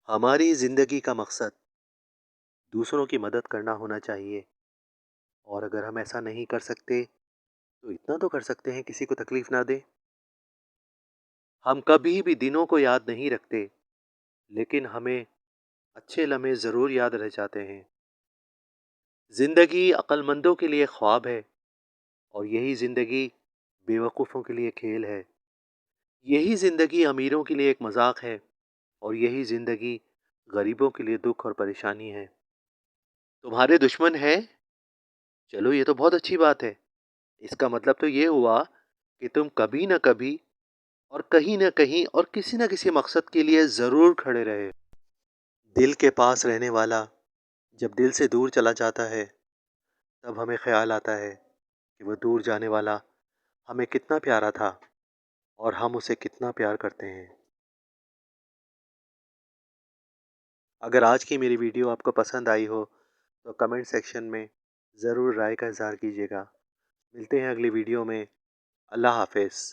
हमारी ज़िंदगी का मकसद दूसरों की मदद करना होना चाहिए। और अगर हम ऐसा नहीं कर सकते तो इतना तो कर सकते हैं किसी को तकलीफ ना दें। हम कभी भी दिनों को याद नहीं रखते, लेकिन हमें अच्छे लम्हे ज़रूर याद रह जाते हैं। ज़िंदगी अक्लमंदों के लिए ख्वाब है, और यही ज़िंदगी बेवकूफ़ों के लिए खेल है। यही ज़िंदगी अमीरों के लिए एक मजाक है, और यही ज़िंदगी गरीबों के लिए दुख और परेशानी है। तुम्हारे दुश्मन है? चलो, ये तो बहुत अच्छी बात है। इसका मतलब तो ये हुआ कि तुम कभी न कभी और कहीं न कहीं और किसी न किसी मकसद के लिए ज़रूर खड़े रहे। दिल के पास रहने वाला जब दिल से दूर चला जाता है, तब हमें ख्याल आता है कि वो दूर जाने वाला हमें कितना प्यारा था और हम उसे कितना प्यार करते हैं। अगर आज की मेरी वीडियो आपको पसंद आई हो तो कमेंट सेक्शन में ज़रूर राय का इज़हार कीजिएगा। मिलते हैं अगली वीडियो में। अल्लाह हाफ़िज़।